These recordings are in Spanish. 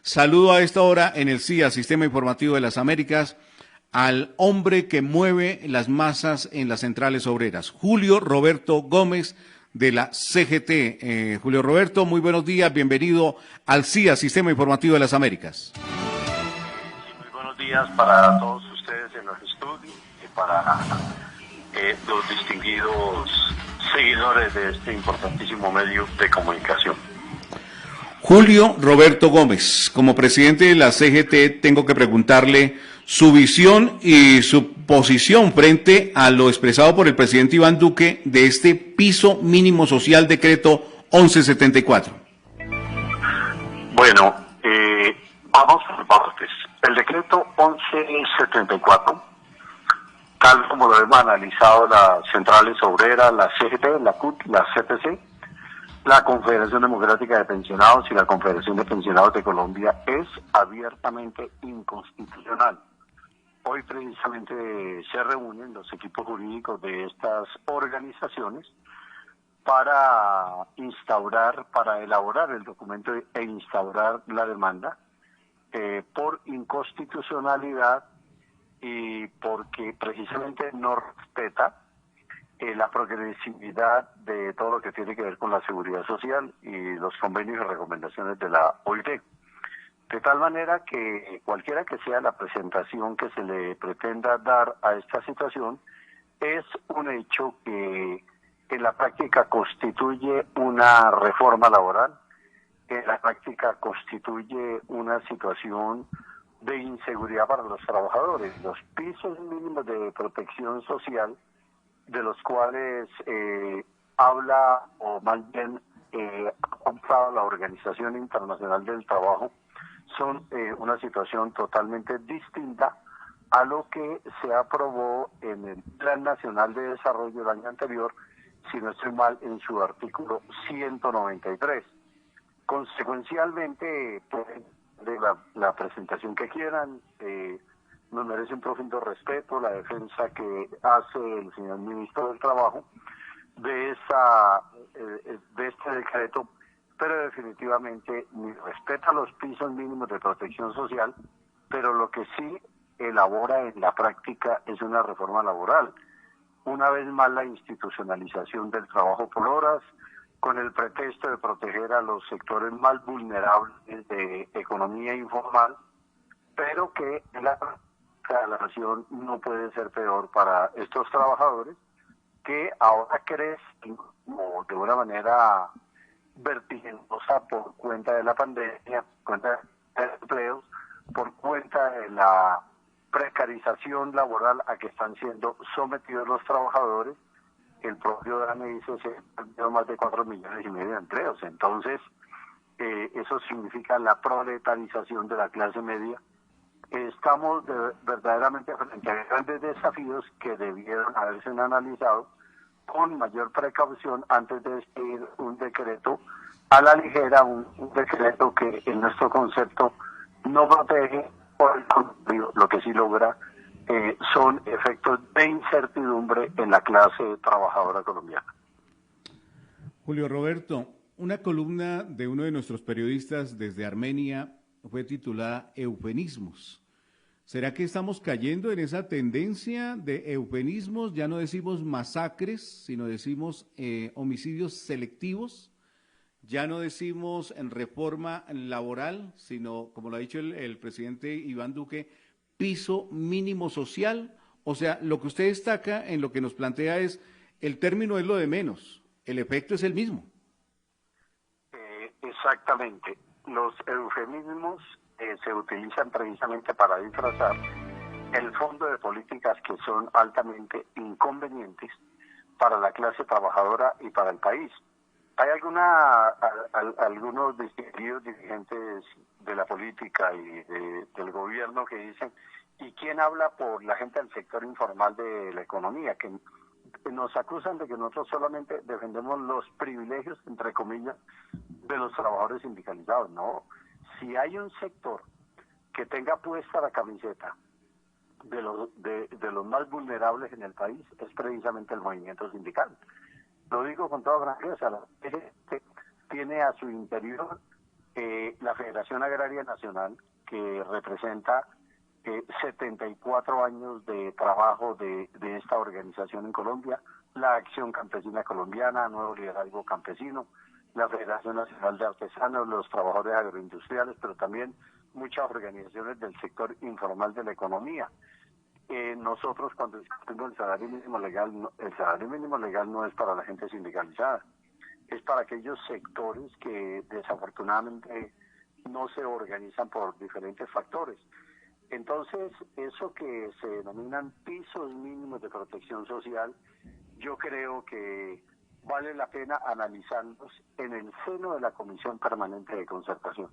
Saludo a esta hora en el CIA, Sistema Informativo de las Américas, al hombre que mueve las masas en las centrales obreras, Julio Roberto Gómez, de la CGT. Julio Roberto, muy buenos días, bienvenido al CIA, Sistema Informativo de las Américas. Sí, muy buenos días para todos ustedes en los estudios y para los distinguidos seguidores de este importantísimo medio de comunicación. Julio Roberto Gómez, como presidente de la CGT, tengo que preguntarle su visión y su posición frente a lo expresado por el presidente Iván Duque de este piso mínimo social decreto 1174. Bueno, vamos por partes. El decreto 1174, tal como lo hemos analizado las centrales obreras, la CGT, la CUT, la CPC, la Confederación Democrática de Pensionados y la Confederación de Pensionados de Colombia, es abiertamente inconstitucional. Hoy precisamente se reúnen los equipos jurídicos de estas organizaciones para elaborar el documento e instaurar la demanda por inconstitucionalidad y porque precisamente no respeta la progresividad de todo lo que tiene que ver con la seguridad social y los convenios y recomendaciones de la OIT. De tal manera que cualquiera que sea la presentación que se le pretenda dar a esta situación, es un hecho que en la práctica constituye una reforma laboral, en la práctica constituye una situación de inseguridad para los trabajadores. Los pisos mínimos de protección social, de los cuales habla, o más bien ha comprado la Organización Internacional del Trabajo, son una situación totalmente distinta a lo que se aprobó en el Plan Nacional de Desarrollo del año anterior, si no estoy mal, en su artículo 193. Consecuencialmente, de la presentación que quieran, nos merece un profundo respeto la defensa que hace el señor ministro del Trabajo de este decreto, pero definitivamente ni respeta los pisos mínimos de protección social, pero lo que sí elabora en la práctica es una reforma laboral. Una vez más, la institucionalización del trabajo por horas, con el pretexto de proteger a los sectores más vulnerables de economía informal, pero que en la nación no puede ser peor para estos trabajadores que ahora crecen de una manera vertiginosa por cuenta de la pandemia, por cuenta de empleos, por cuenta de la precarización laboral a que están siendo sometidos los trabajadores. El propio DANE dice que se han perdido más de 4,5 millones de empleos. Entonces, eso significa la proletarización de la clase media. Estamos verdaderamente frente a grandes desafíos que debieron haberse analizado con mayor precaución antes de expedir un decreto a la ligera, un decreto que en nuestro concepto no protege, por el contrario, lo que sí logra son efectos de incertidumbre en la clase trabajadora colombiana. Julio Roberto, una columna de uno de nuestros periodistas desde Armenia fue titulada Eufemismos. ¿Será que estamos cayendo en esa tendencia de eufemismos? Ya no decimos masacres, sino decimos homicidios selectivos. Ya no decimos en reforma laboral, sino, como lo ha dicho el presidente Iván Duque, piso mínimo social. O sea, lo que usted destaca en lo que nos plantea es, el término es lo de menos, el efecto es el mismo. Exactamente. Los eufemismos se utilizan precisamente para disfrazar el fondo de políticas que son altamente inconvenientes para la clase trabajadora y para el país. Hay algunos distinguidos dirigentes de la política y del gobierno que dicen, ¿y quién habla por la gente del sector informal de la economía? Que nos acusan de que nosotros solamente defendemos los privilegios, entre comillas, de los trabajadores sindicalizados. No, si hay un sector que tenga puesta la camiseta de los más vulnerables en el país, es precisamente el movimiento sindical. Lo digo con toda franqueza, la gente tiene a su interior La Federación Agraria Nacional, que representa 74 años de trabajo de esta organización en Colombia, la Acción Campesina Colombiana, Nuevo Liderazgo Campesino, la Federación Nacional de Artesanos, los trabajadores agroindustriales, pero también muchas organizaciones del sector informal de la economía. Nosotros cuando discutimos el salario mínimo legal, el salario mínimo legal no es para la gente sindicalizada, es para aquellos sectores que desafortunadamente no se organizan por diferentes factores. Entonces, eso que se denominan pisos mínimos de protección social, yo creo que vale la pena analizarlos en el seno de la Comisión Permanente de Concertación.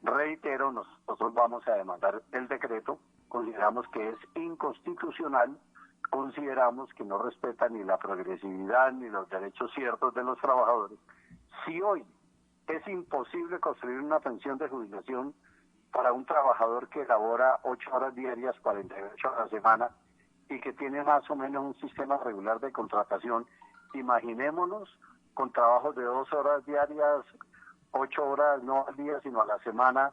Reitero, nosotros vamos a demandar el decreto, consideramos que es inconstitucional, consideramos que no respeta ni la progresividad ni los derechos ciertos de los trabajadores. Si hoy es imposible construir una pensión de jubilación para un trabajador que labora 8 horas diarias, 48 horas a la semana, y que tiene más o menos un sistema regular de contratación, imaginémonos con trabajos de 2 horas diarias, 8 horas no al día, sino a la semana,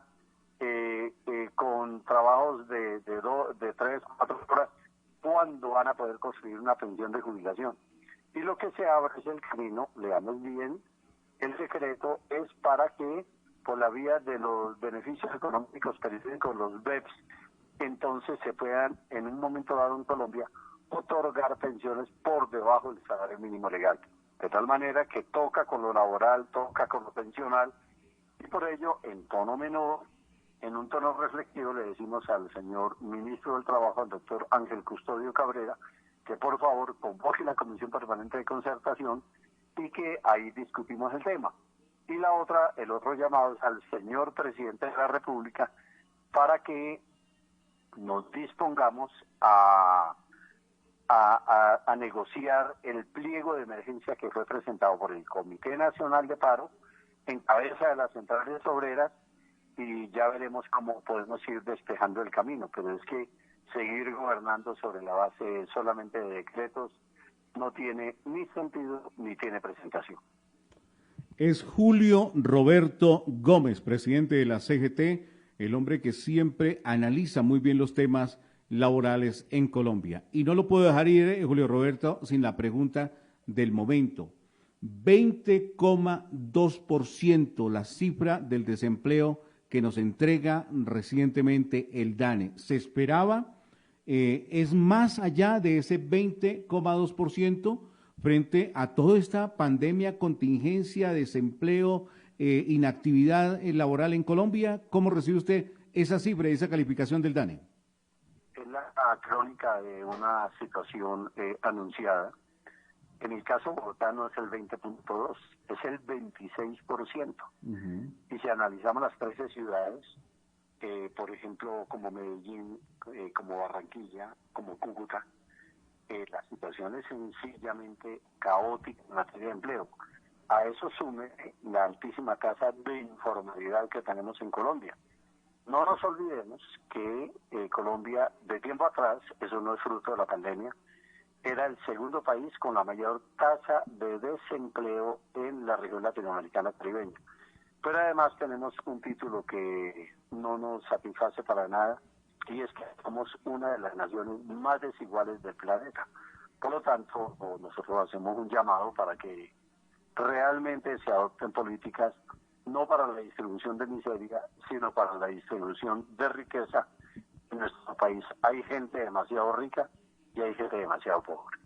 con trabajos de 3, 4 horas, ¿cuándo van a poder construir una pensión de jubilación? Y lo que se abre es el camino, leamos bien, el decreto es para que, por la vía de los beneficios económicos periódicos, los BEPS, entonces se puedan, en un momento dado en Colombia, otorgar pensiones por debajo del salario mínimo legal. De tal manera que toca con lo laboral, toca con lo pensional, y por ello, en tono menor, en un tono reflexivo, le decimos al señor ministro del Trabajo, al doctor Ángel Custodio Cabrera, que por favor convoque la Comisión Permanente de Concertación y que ahí discutimos el tema. Y la otra, el otro llamado es al señor presidente de la República para que nos dispongamos a negociar el pliego de emergencia que fue presentado por el Comité Nacional de Paro en cabeza de las centrales obreras, y ya veremos cómo podemos ir despejando el camino, pero es que seguir gobernando sobre la base solamente de decretos no tiene ni sentido ni tiene presentación. Es Julio Roberto Gómez, presidente de la CGT, el hombre que siempre analiza muy bien los temas laborales en Colombia. Y no lo puedo dejar ir, Julio Roberto, sin la pregunta del momento. 20,2% la cifra del desempleo que nos entrega recientemente el DANE. ¿Se esperaba? ¿Es más allá de ese 20,2% frente a toda esta pandemia, contingencia, desempleo, inactividad laboral en Colombia? ¿Cómo recibe usted esa cifra y esa calificación del DANE? Es la crónica de una situación anunciada. En el caso de Bogotá no es el 20,2, es el 26%. Y si analizamos las 13 ciudades, por ejemplo, como Medellín, como Barranquilla, como Cúcuta, la situación es sencillamente caótica en materia de empleo. A eso sume la altísima tasa de informalidad que tenemos en Colombia. No nos olvidemos que Colombia, de tiempo atrás, eso no es fruto de la pandemia, era el segundo país con la mayor tasa de desempleo en la región latinoamericana caribeña. Pero además tenemos un título que no nos satisface para nada, y es que somos una de las naciones más desiguales del planeta. Por lo tanto, nosotros hacemos un llamado para que realmente se adopten políticas no para la distribución de miseria, sino para la distribución de riqueza. En nuestro país hay gente demasiado rica y hay gente demasiado pobre.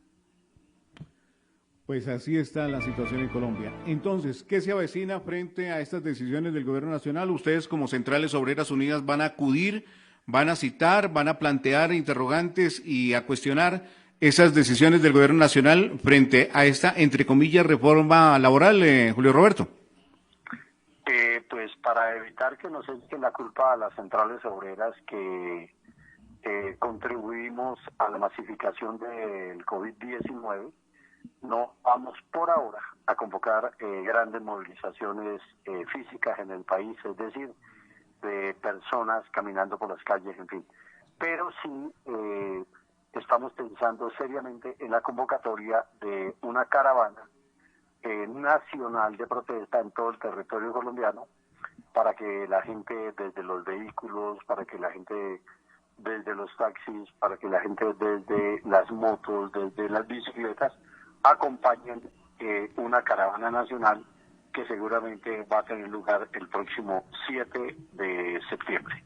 Pues así está la situación en Colombia. Entonces, ¿qué se avecina frente a estas decisiones del gobierno nacional? Ustedes como Centrales Obreras Unidas van a acudir, van a citar, van a plantear interrogantes y a cuestionar esas decisiones del gobierno nacional frente a esta, entre comillas, reforma laboral, Julio Roberto. Pues para evitar que nos echen la culpa a las centrales obreras que contribuimos a la masificación del COVID-19, no vamos por ahora a convocar grandes movilizaciones físicas en el país, es decir, de personas caminando por las calles, en fin. Pero sí estamos pensando seriamente en la convocatoria de una caravana nacional de protesta en todo el territorio colombiano para que la gente desde los vehículos, para que la gente desde los taxis, para que la gente desde las motos, desde las bicicletas, acompañen una caravana nacional que seguramente va a tener lugar el próximo 7 de septiembre.